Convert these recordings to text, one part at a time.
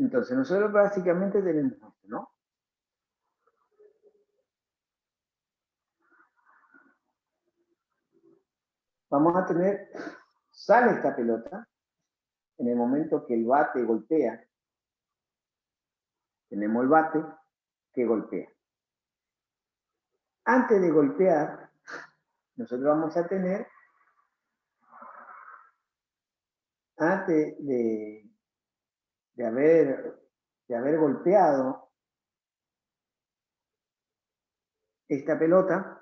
Entonces, nosotros básicamente tenemos esto, ¿no? Vamos a tener, sale esta pelota, en el momento que el bate golpea, tenemos el bate que golpea. Antes de golpear, nosotros vamos a tener, antes de haber golpeado esta pelota,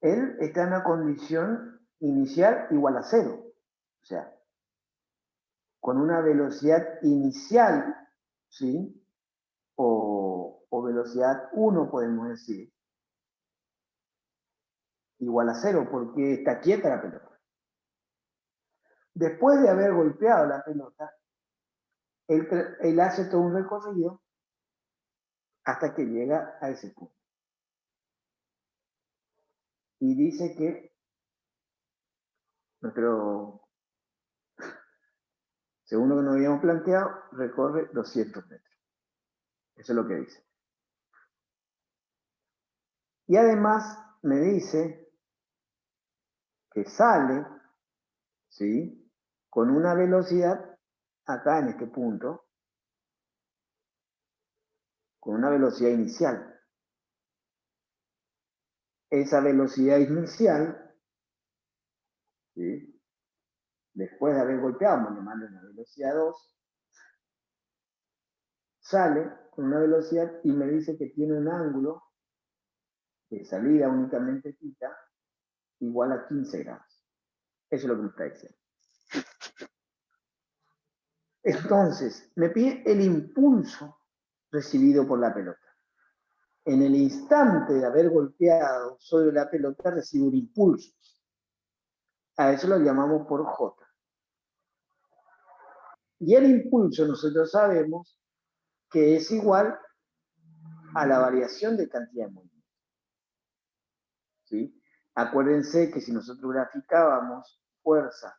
él está en una condición inicial igual a 0. O sea, con una velocidad inicial, ¿sí? O velocidad 1, podemos decir, igual a 0, porque está quieta la pelota. Después de haber golpeado la pelota, él hace todo un recorrido hasta que llega a ese punto. Y dice que nuestro según lo que nos habíamos planteado, recorre 200 metros. Eso es lo que dice. Y además me dice que sale, ¿sí? Con una velocidad, acá en este punto, con una velocidad inicial. Esa velocidad inicial, ¿sí? Después de haber golpeado, me manda una velocidad 2, sale con una velocidad y me dice que tiene un ángulo de salida únicamente quita igual a 15 grados. Eso es lo que me está diciendo. Entonces, me pide el impulso recibido por la pelota. En el instante de haber golpeado sobre la pelota, recibe un impulso. A eso lo llamamos por J. Y el impulso nosotros sabemos que es igual a la variación de cantidad de movimiento. ¿Sí? Acuérdense que si nosotros graficábamos fuerza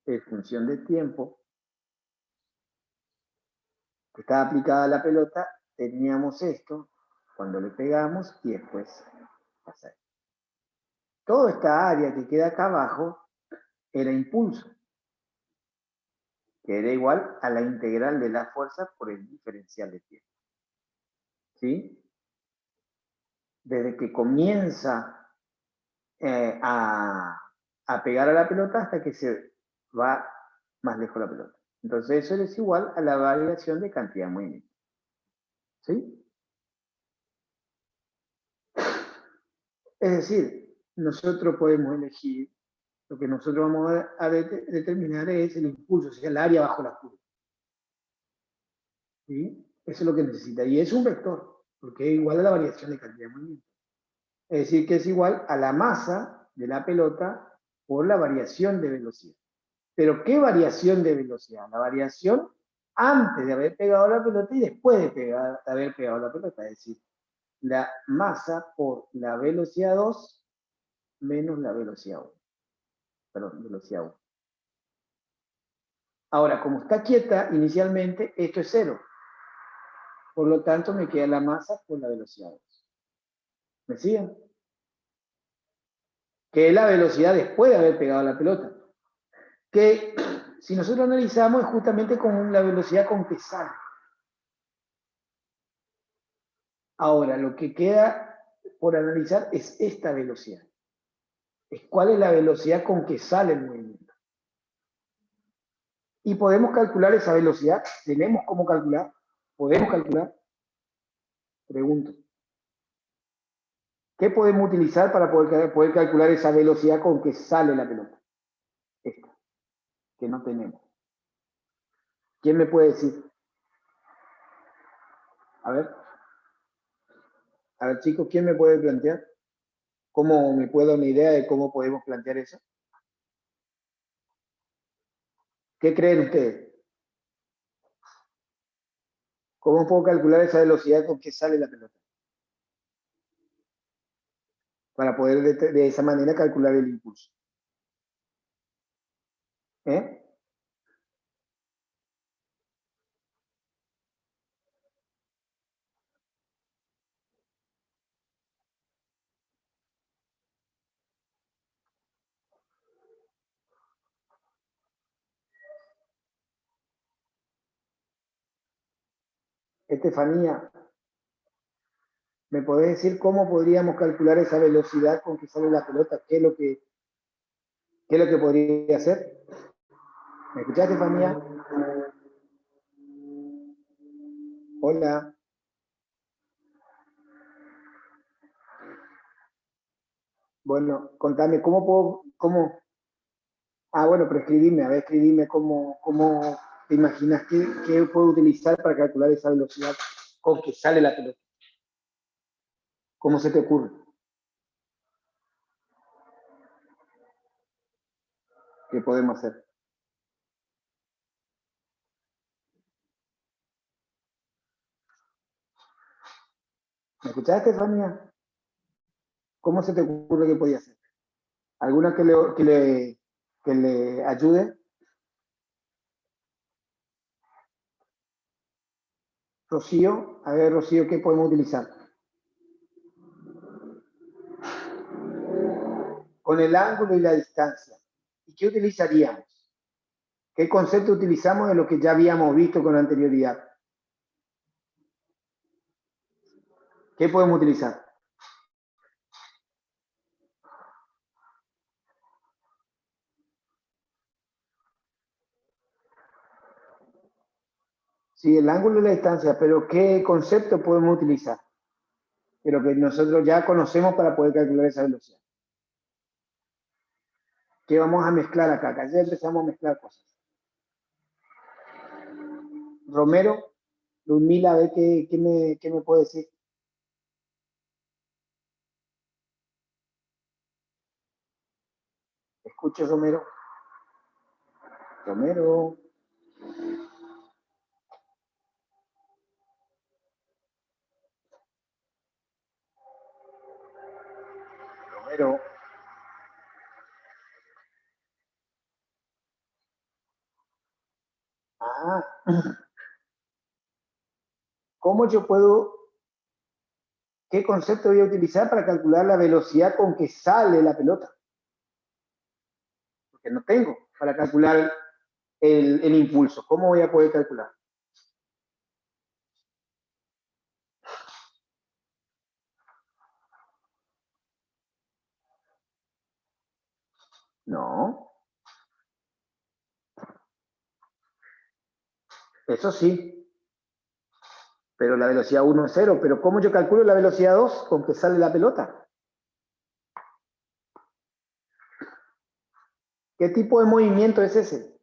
en función de tiempo que estaba aplicada a la pelota, teníamos esto cuando le pegamos y después pasa esto. Toda esta área que queda acá abajo era impulso, que era igual a la integral de la fuerza por el diferencial de tiempo. ¿Sí? Desde que comienza a pegar a la pelota hasta que se va más lejos la pelota. Entonces eso es igual a la variación de cantidad de movimiento. ¿Sí? Es decir, nosotros podemos elegir, lo que nosotros vamos a determinar es el impulso, o sea, el área bajo la curva. ¿Sí? Eso es lo que necesita. Y es un vector, porque es igual a la variación de cantidad de movimiento. Es decir, que es igual a la masa de la pelota por la variación de velocidad. Pero ¿qué variación de velocidad? La variación antes de haber pegado la pelota y después de haber pegado la pelota. Es decir, la masa por la velocidad 2 menos la velocidad 1. Perdón, velocidad 1. Ahora, como está quieta inicialmente, esto es 0. Por lo tanto, me queda la masa por la velocidad 2. ¿Me siguen? Que es la velocidad después de haber pegado la pelota. Que si nosotros analizamos es justamente con la velocidad con que sale. Ahora, lo que queda por analizar es esta velocidad. Es cuál es la velocidad con que sale el movimiento. Y podemos calcular esa velocidad. ¿Tenemos cómo calcular? ¿Podemos calcular? Pregunto. ¿Qué podemos utilizar para poder calcular esa velocidad con que sale la pelota? Esta, que no tenemos. ¿Quién me puede decir? A ver chicos, ¿quién me puede plantear? ¿Cómo me puedo dar una idea de cómo podemos plantear eso? ¿Qué creen ustedes? ¿Cómo puedo calcular esa velocidad con que sale la pelota? Para poder de esa manera calcular el impulso. ¿Eh? Estefanía, ¿me podés decir cómo podríamos calcular esa velocidad con que sale la pelota? ¿Qué es lo que podría hacer? ¿Me escuchás, Estefanía? Hola. Bueno, contame, ¿cómo puedo, cómo? Ah, bueno, pero escribime, a ver, escribime cómo te imaginas qué puedo utilizar para calcular esa velocidad con que sale la pelota. ¿Cómo se te ocurre? ¿Qué podemos hacer? ¿Me escuchás, Estefanía? ¿Cómo se te ocurre que podía hacer? ¿Alguna que le ayude? Rocío, a ver, Rocío, ¿qué podemos utilizar? Con el ángulo y la distancia. ¿Y qué utilizaríamos? ¿Qué concepto utilizamos de lo que ya habíamos visto con anterioridad? ¿Qué podemos utilizar? Sí, el ángulo y la distancia, pero ¿qué concepto podemos utilizar? De lo que nosotros ya conocemos para poder calcular esa velocidad. ¿Qué vamos a mezclar acá? Acá ya empezamos a mezclar cosas. Romero, Ludmila, a ver qué me puede decir. Escucho, Romero. Romero, Romero. Ah, ¿cómo yo puedo, qué concepto voy a utilizar para calcular la velocidad con que sale la pelota? Porque no tengo para calcular el impulso. ¿Cómo voy a poder calcular? No, eso sí, pero la velocidad 1 es 0. Pero ¿cómo yo calculo la velocidad 2 con que sale la pelota? ¿Qué tipo de movimiento es ese?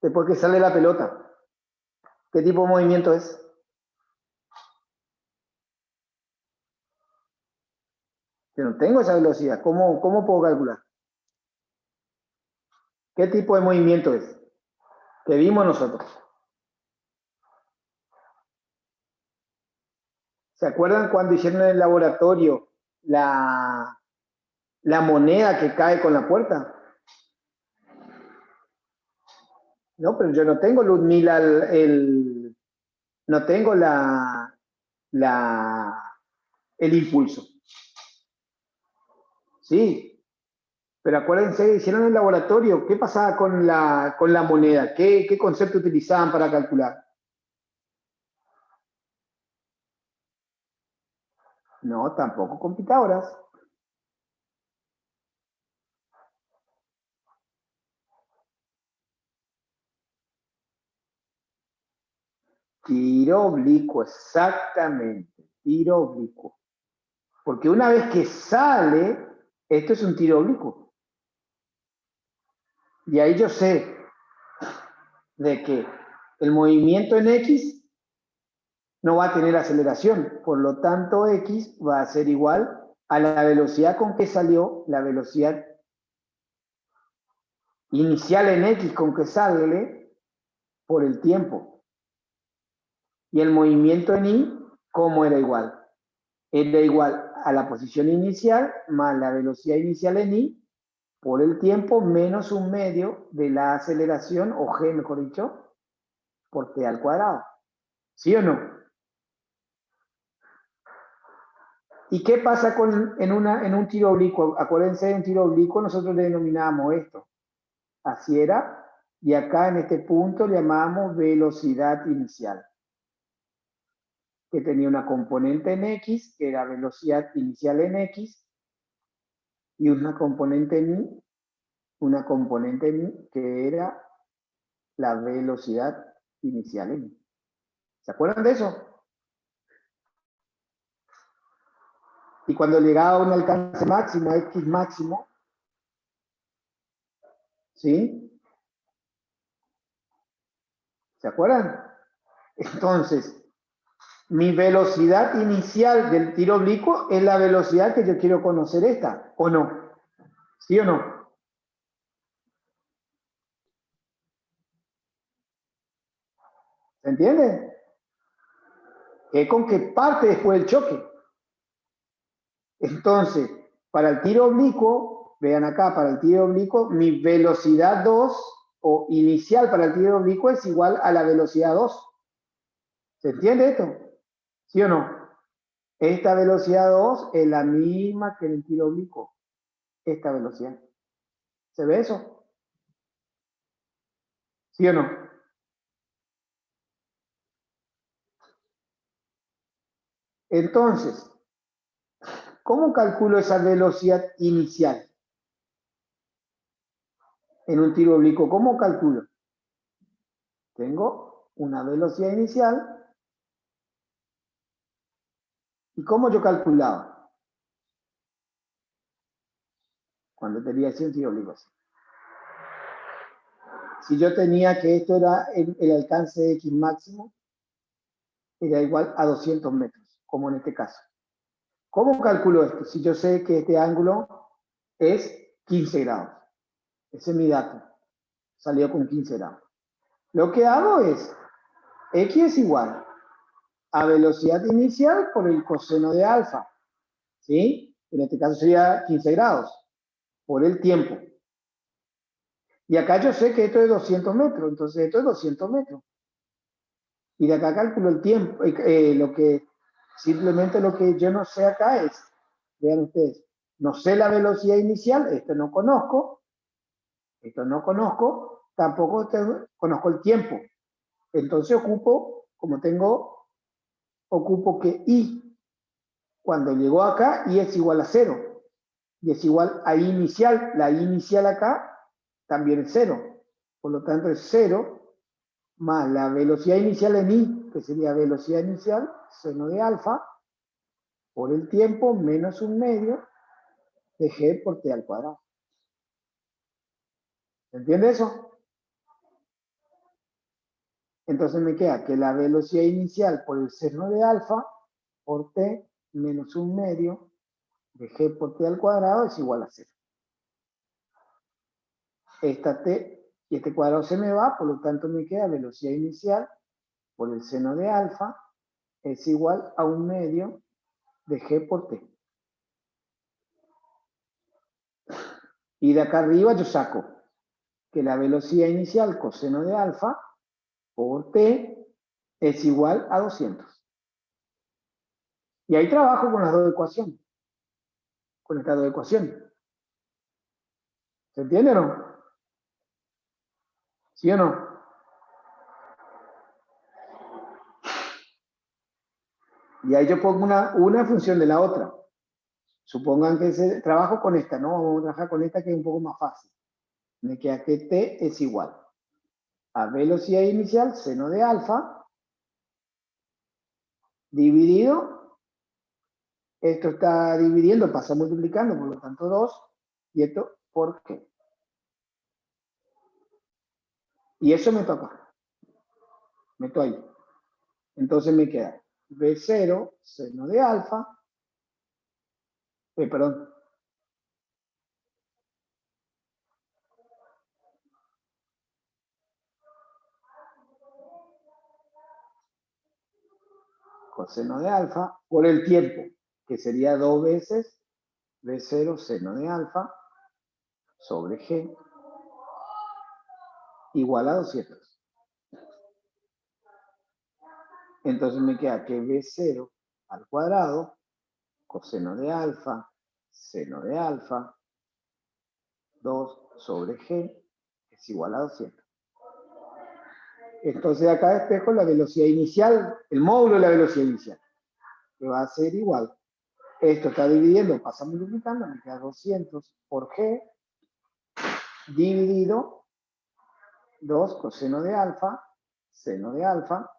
Después que sale la pelota. ¿Qué tipo de movimiento es? Yo no tengo esa velocidad. ¿Cómo puedo calcular? ¿Qué tipo de movimiento es? Que vimos nosotros. ¿Se acuerdan cuando hicieron en el laboratorio la moneda que cae con la puerta? No, pero yo no tengo, Ludmila, no tengo el impulso. Sí, pero acuérdense que hicieron en el laboratorio. ¿Qué pasaba con la moneda? ¿Qué concepto utilizaban para calcular? No, tampoco con Pitágoras. Tiro oblicuo, exactamente. Tiro oblicuo. Porque una vez que sale, esto es un tiro oblicuo. Y ahí yo sé de que el movimiento en X no va a tener aceleración. Por lo tanto, X va a ser igual a la velocidad con que salió, la velocidad inicial en X con que sale por el tiempo. Y el movimiento en Y, ¿cómo era igual? Era igual a la posición inicial más la velocidad inicial en Y por el tiempo menos un medio de la aceleración, o G mejor dicho, por T al cuadrado. ¿Sí o no? ¿Y qué pasa en un tiro oblicuo? Acuérdense, en tiro oblicuo nosotros le denominábamos esto. Así era. Y acá en este punto le llamamos velocidad inicial. que tenía una componente en X, que era velocidad inicial en X, y una componente en Y, que era la velocidad inicial en Y. ¿Se acuerdan de eso? Y cuando llegaba a un alcance máximo, a X máximo, ¿sí? ¿Se acuerdan? Entonces, mi velocidad inicial del tiro oblicuo es la velocidad que yo quiero conocer esta, ¿o no? ¿Sí o no? ¿Se entiende? Es con que parte después del choque. Entonces, para el tiro oblicuo, vean acá, para el tiro oblicuo, mi velocidad 2 o inicial para el tiro oblicuo es igual a la velocidad 2. ¿Se entiende esto? ¿Sí o no? Esta velocidad 2 es la misma que en el tiro oblicuo. Esta velocidad. ¿Se ve eso? ¿Sí o no? Entonces, ¿cómo calculo esa velocidad inicial en un tiro oblicuo? ¿Cómo calculo? Tengo una velocidad inicial. ¿Y cómo yo calculaba? Cuando tenía ese tiro oblicuo. Si yo tenía que esto era el alcance de X máximo, era igual a 200 metros, como en este caso. ¿Cómo calculo esto? Si yo sé que este ángulo es 15 grados. Ese es mi dato. Salió con 15 grados. Lo que hago es, X es igual a velocidad inicial por el coseno de alfa. ¿Sí? En este caso sería 15 grados por el tiempo. Y acá yo sé que esto es 200 metros, entonces esto es 200 metros. Y de acá calculo el tiempo, simplemente lo que yo no sé acá es, vean ustedes, no sé la velocidad inicial, esto no conozco, tampoco conozco el tiempo. Entonces ocupo que I, cuando llegó acá, I es igual a 0. Y es igual a I inicial. La I inicial acá también es 0. Por lo tanto es 0 más la velocidad inicial en I, que sería velocidad inicial, seno de alfa, por el tiempo menos un medio de G por T al cuadrado. ¿Se entiende eso? Entonces me queda que la velocidad inicial por el seno de alfa por T menos un medio de G por T al cuadrado es igual a 0. Esta T y este cuadrado se me va, por lo tanto me queda velocidad inicial por el seno de alfa es igual a un medio de G por T. Y de acá arriba yo saco que la velocidad inicial coseno de alfa por T es igual a 200. Y ahí trabajo con las dos ecuaciones, con estas dos ecuaciones. ¿Se entiende o no? ¿Sí o no? Y ahí yo pongo una función de la otra. Supongan que trabajo con esta, ¿no? Vamos a trabajar con esta que es un poco más fácil. Me queda que T es igual a velocidad inicial seno de alfa dividido, esto está dividiendo, pasa multiplicando, por lo tanto 2, y esto por G. Y eso me toca. Meto ahí. Entonces me queda B0 seno de alfa, perdón, coseno de alfa por el tiempo, que sería 2 veces B0 seno de alfa sobre G igual a 200. Entonces me queda que B0 al cuadrado, coseno de alfa, seno de alfa, 2 sobre G es igual a 200. Entonces acá despejo la velocidad inicial, el módulo de la velocidad inicial, que va a ser igual. Esto está dividiendo, pasa multiplicando, me queda 200 por G dividido 2 coseno de alfa, seno de alfa,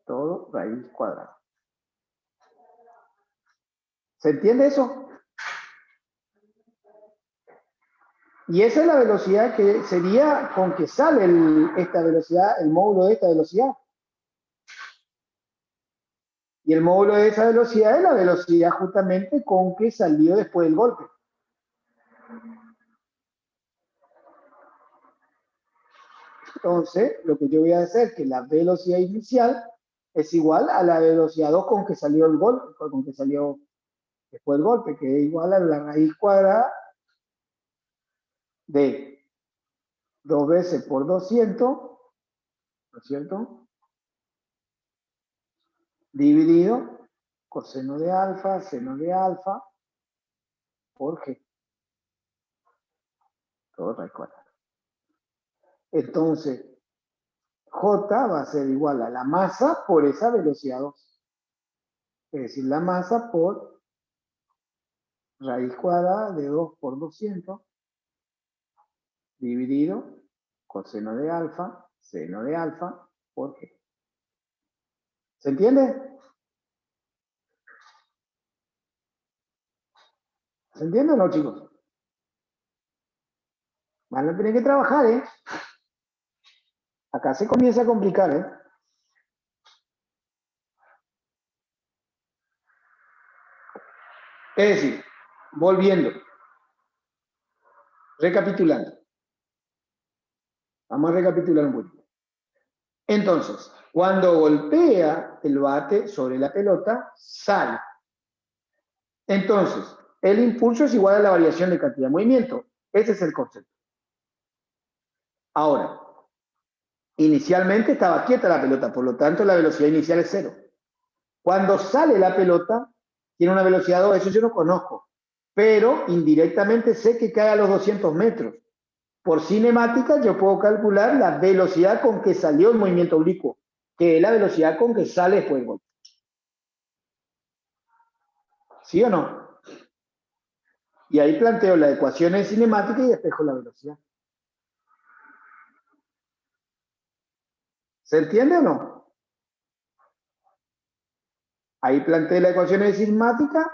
todo raíz cuadrada. ¿Se entiende eso? Y esa es la velocidad que sería con que sale esta velocidad, el módulo de esta velocidad. Y el módulo de esa velocidad es la velocidad justamente con que salió después del golpe. Entonces, lo que yo voy a hacer es que la velocidad inicial es igual a la velocidad 2 con que salió el golpe, con que salió después del golpe, que es igual a la raíz cuadrada de 2 veces por 200, ¿no es cierto? Dividido coseno de alfa, seno de alfa, por G. Todo raíz cuadrada. Entonces, J va a ser igual a la masa por esa velocidad 2. Es decir, la masa por raíz cuadrada de 2 por 200 dividido coseno de alfa, seno de alfa por G. ¿Se entiende? ¿Se entiende o no, chicos? Van a tener que trabajar, ¿eh? Acá se comienza a complicar, ¿eh? Es decir, volviendo, recapitulando. Vamos a recapitular un poquito. Entonces, cuando golpea el bate sobre la pelota, sale. Entonces, el impulso es igual a la variación de cantidad de movimiento. Ese es el concepto. Ahora, inicialmente estaba quieta la pelota, por lo tanto la velocidad inicial es 0. Cuando sale la pelota, tiene una velocidad 2, eso yo no conozco, pero indirectamente sé que cae a los 200 metros. Por cinemática yo puedo calcular la velocidad con que salió el movimiento oblicuo, que es la velocidad con que sale después del golpe. ¿Sí o no? Y ahí planteo la ecuación en cinemática y despejo la velocidad. ¿Se entiende o no? Ahí planteé la ecuación en cinemática.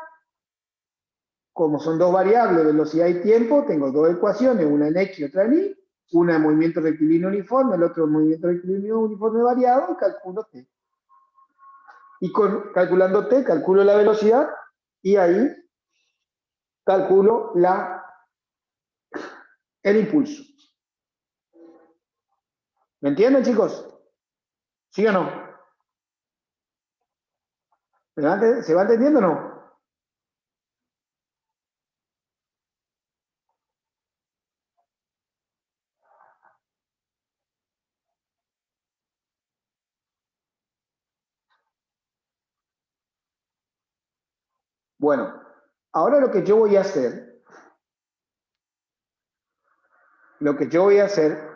Como son dos variables, velocidad y tiempo, tengo dos ecuaciones, una en X y otra en Y, una en movimiento rectilíneo uniforme, el otro en movimiento rectilíneo uniforme variado, y calculo T. Y calculando T, calculo la velocidad, y ahí calculo el impulso. ¿Me entienden, chicos? ¿Sí o no? ¿Se va entendiendo o no? Bueno, ahora lo que yo voy a hacer,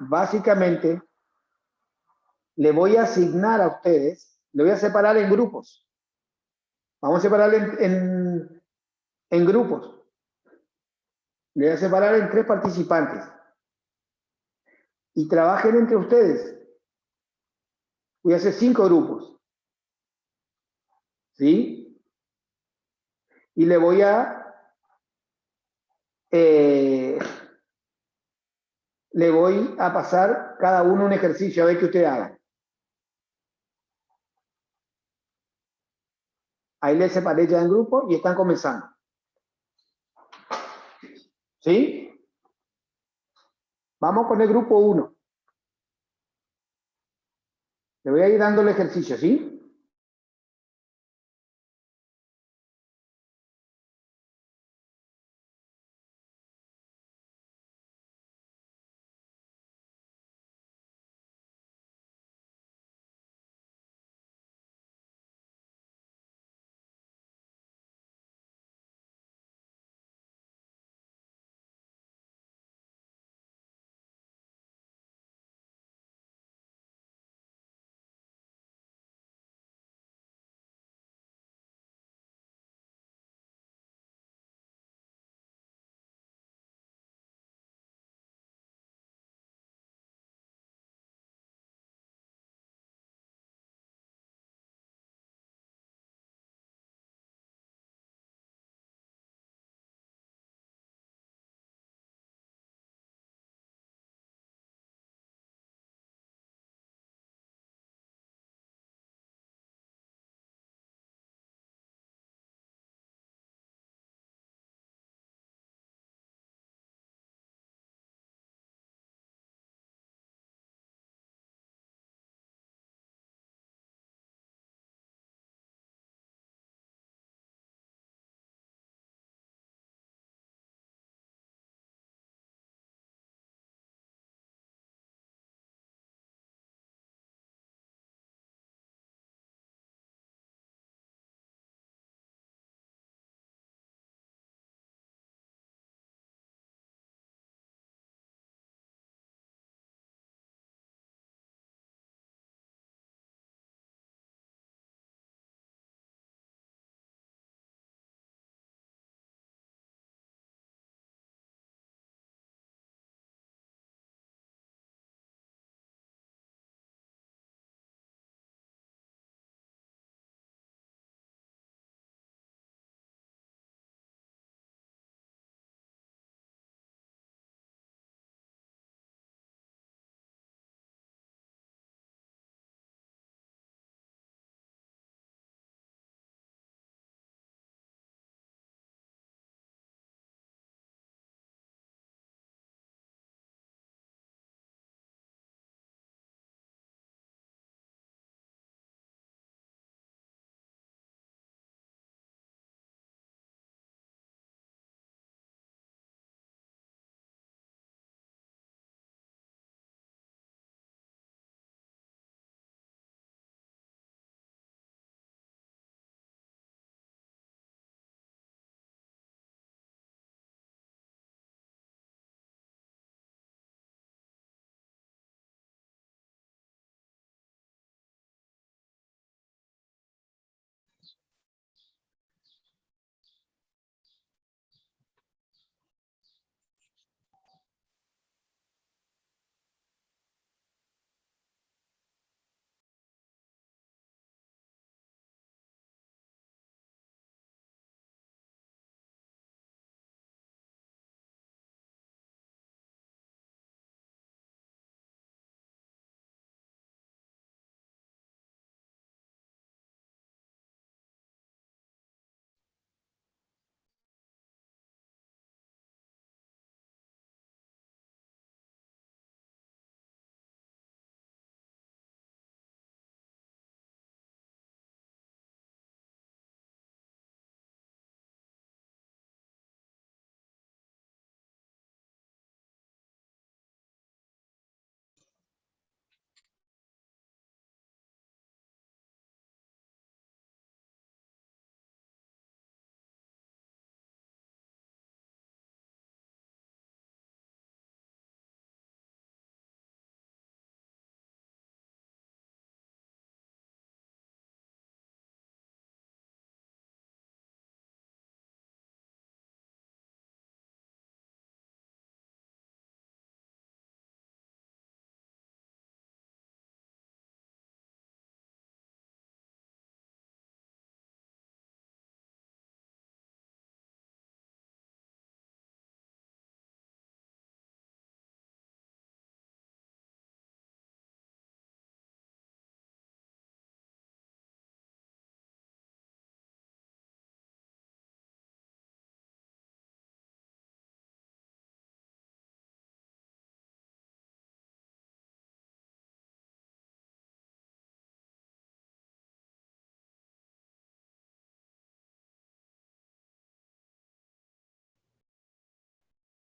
básicamente, le voy a asignar a ustedes, le voy a separar en grupos. Vamos a separar en grupos. Le voy a separar en 3 participantes. Y trabajen entre ustedes. Voy a hacer 5 grupos. ¿Sí? Y le voy a pasar cada uno un ejercicio a ver qué usted haga. Ahí les separé ya en grupo y están comenzando. ¿Sí? Vamos con el grupo 1. Le voy a ir dando el ejercicio, ¿sí?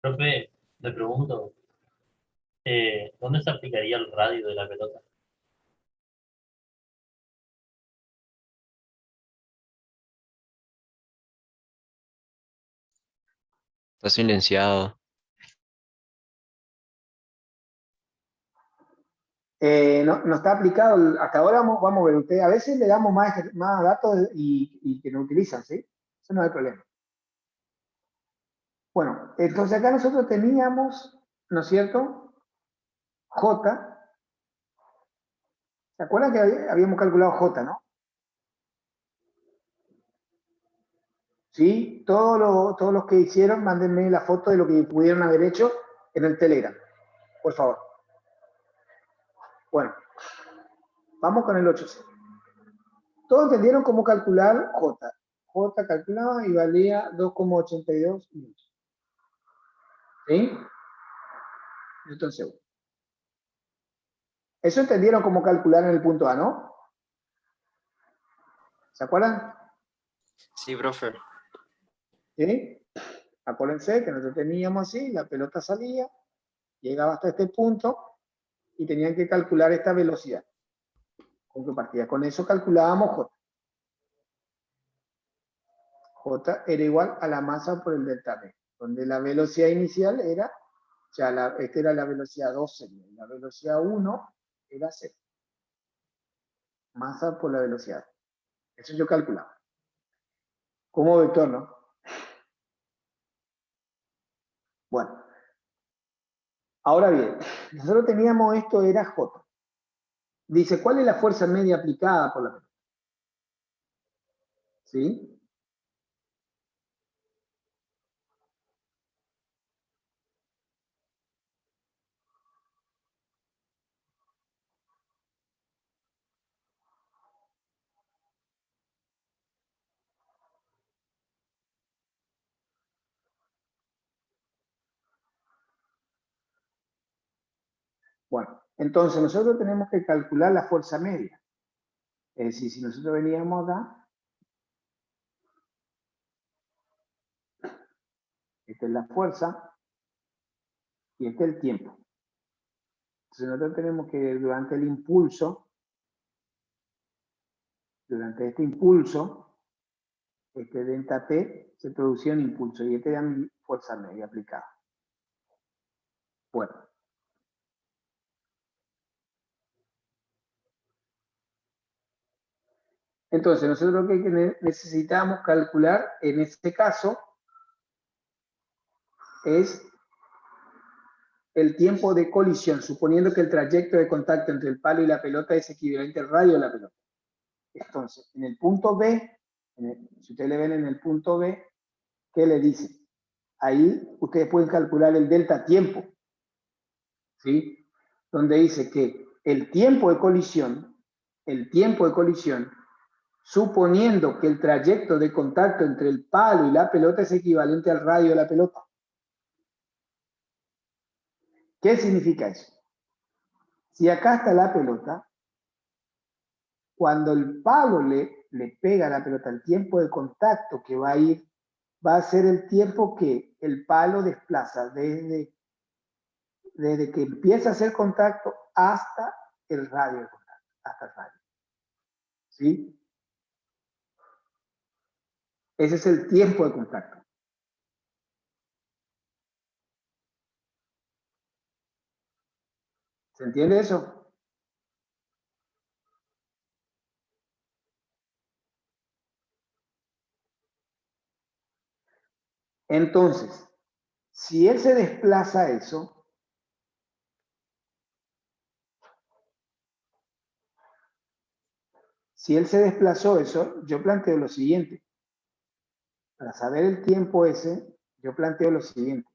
Profe, le pregunto, ¿dónde se aplicaría el radio de la pelota? Está silenciado. No está aplicado, hasta ahora vamos a ver, usted, a veces le damos más datos y que no utilizan, ¿sí? Eso no hay problema. Bueno, entonces acá nosotros teníamos, ¿no es cierto? J, ¿se acuerdan que habíamos calculado J, no? Sí, todos los que hicieron, mándenme la foto de lo que pudieron haber hecho en el Telegram, por favor. Bueno, vamos con el 8C. Todos entendieron cómo calcular J. J calculaba y valía 2,82 minutos. ¿Sí? Entonces, eso entendieron cómo calcular en el punto A, ¿no? ¿Se acuerdan? Sí, profe. ¿Sí? Acuérdense que nosotros teníamos así, la pelota salía, llegaba hasta este punto y tenían que calcular esta velocidad. ¿Con qué partida? Con eso calculábamos J. J era igual a la masa por el delta V, donde la velocidad inicial era, esta era la velocidad 2 sería, y la velocidad 1 era 0. Masa por la velocidad. Eso yo calculaba. Como vector, ¿no? Bueno. Ahora bien, nosotros teníamos esto, era J. Dice, ¿cuál es la fuerza media aplicada por la pelota? ¿Sí? Bueno, entonces nosotros tenemos que calcular la fuerza media. Es decir, si nosotros veníamos acá, esta es la fuerza y este es el tiempo. Entonces nosotros tenemos que durante el impulso, durante este impulso, este delta T, se producía un impulso y este era mi fuerza media aplicada. Bueno. Entonces nosotros lo que necesitamos calcular en este caso es el tiempo de colisión, suponiendo que el trayecto de contacto entre el palo y la pelota es equivalente al radio de la pelota. Entonces, en el punto B, si ustedes le ven en el punto B, ¿qué le dice? Ahí ustedes pueden calcular el delta tiempo, ¿sí? Donde dice que el tiempo de colisión, suponiendo que el trayecto de contacto entre el palo y la pelota es equivalente al radio de la pelota. ¿Qué significa eso? Si acá está la pelota, cuando el palo le pega a la pelota, el tiempo de contacto que va a ir, va a ser el tiempo que el palo desplaza desde que empieza a hacer contacto hasta el radio de contacto, hasta el radio. ¿Sí? Ese es el tiempo de contacto. ¿Se entiende eso? Entonces, si él se desplaza eso, si él se desplazó eso, yo planteo lo siguiente. Para saber el tiempo ese, yo planteo lo siguiente.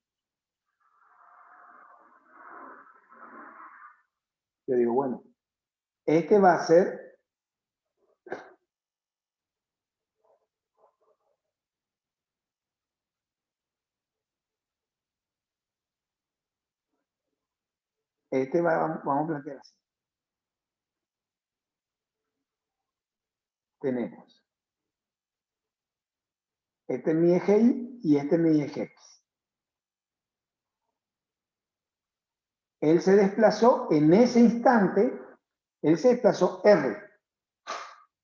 Yo digo, bueno, este va a ser vamos a plantear así. Tenemos, este es mi eje Y y este es mi eje X. Él se desplazó en ese instante, él se desplazó R.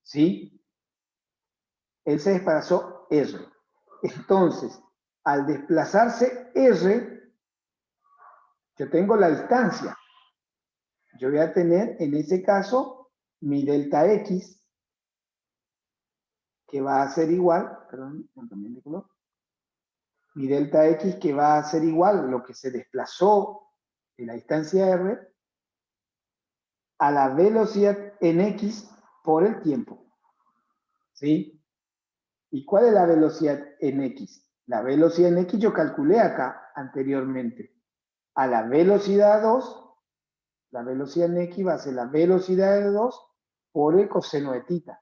¿Sí? Él se desplazó R. Entonces, al desplazarse R, yo tengo la distancia. Yo voy a tener, en ese caso, mi delta X, que va a ser igual, perdón, también de color, mi delta X que va a ser igual a lo que se desplazó en la distancia R a la velocidad en X por el tiempo. ¿Sí? ¿Y cuál es la velocidad en X? La velocidad en X yo calculé acá anteriormente. A la velocidad 2, la velocidad en X va a ser la velocidad de 2 por el coseno de tita.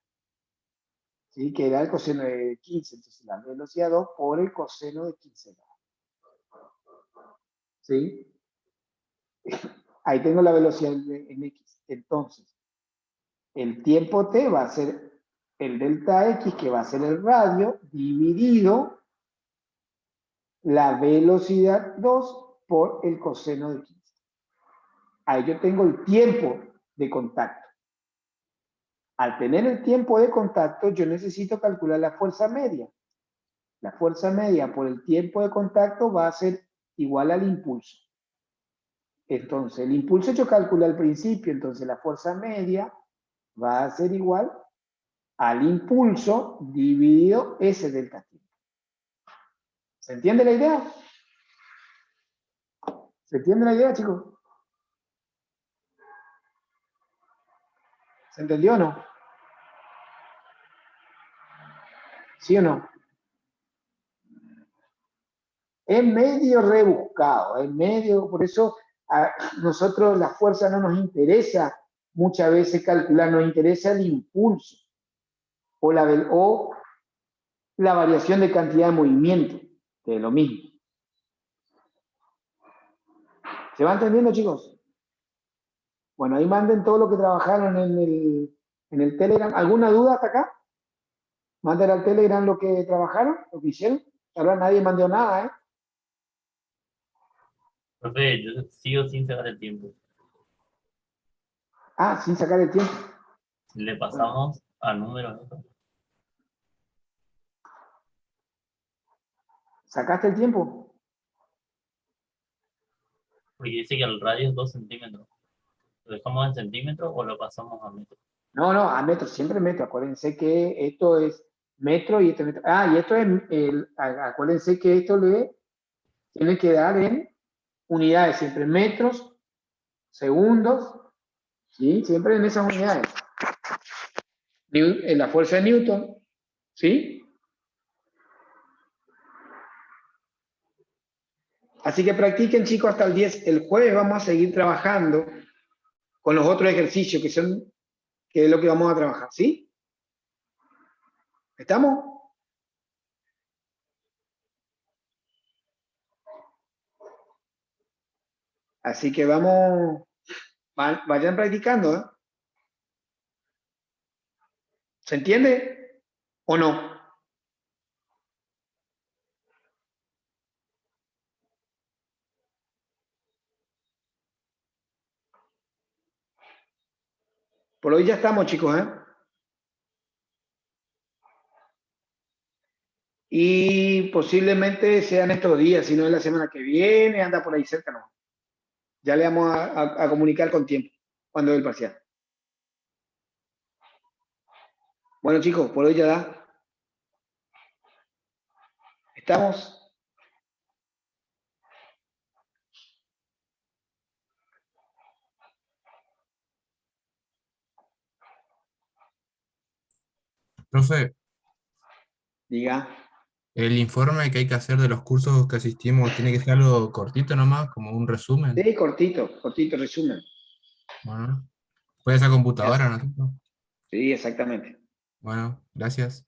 ¿Sí? Que era el coseno de 15. Entonces la velocidad 2 por el coseno de 15. ¿Sí? Ahí tengo la velocidad en X. Entonces, el tiempo t va a ser el delta X, que va a ser el radio, dividido la velocidad 2 por el coseno de 15. Ahí yo tengo el tiempo de contacto. Al tener el tiempo de contacto, yo necesito calcular la fuerza media. La fuerza media por el tiempo de contacto va a ser igual al impulso. Entonces, el impulso yo calculé al principio, entonces la fuerza media va a ser igual al impulso dividido ese delta tiempo. ¿Se entiende la idea? ¿Se entiende la idea, chicos? ¿Se entendió o no? ¿Sí o no? Es medio rebuscado, es medio, por eso a nosotros la fuerza no nos interesa muchas veces calcular, nos interesa el impulso o la variación de cantidad de movimiento, que es lo mismo. ¿Se va entendiendo, chicos? Bueno, ahí manden todo lo que trabajaron en el Telegram. ¿Alguna duda hasta acá? Manden al Telegram lo que trabajaron, lo que hicieron. Ahora nadie mandó nada, ¿eh? Profe, yo sigo sin sacar el tiempo. Ah, sin sacar el tiempo. Le pasamos al número, ¿no? ¿Sacaste el tiempo? Porque dice que el radio es 2 centímetros. ¿Lo dejamos en centímetros o lo pasamos a metros? No, no, a metro, siempre metro. Acuérdense que esto es metro y esto es metro. Ah, y esto es, acuérdense que esto le tiene que dar en unidades, siempre metros, segundos, ¿sí? Siempre en esas unidades. En la fuerza de Newton, ¿sí? Así que practiquen, chicos, hasta el 10. El jueves vamos a seguir trabajando con los otros ejercicios que es lo que vamos a trabajar, ¿sí? ¿Estamos? Así que vayan practicando, ¿eh? ¿Se entiende o no? Por hoy ya estamos, chicos, ¿eh? Y posiblemente sean estos días, si no es la semana que viene, anda por ahí cerca, ¿no? Ya le vamos a comunicar con tiempo, cuando es el parcial. Bueno, chicos, por hoy ya da. ¿Estamos? Profe, Diga. el informe que hay que hacer de los cursos que asistimos tiene que ser algo cortito nomás, como un resumen. Sí, cortito, resumen. Bueno, puede ser computadora, ¿no? Sí, exactamente. Bueno, gracias.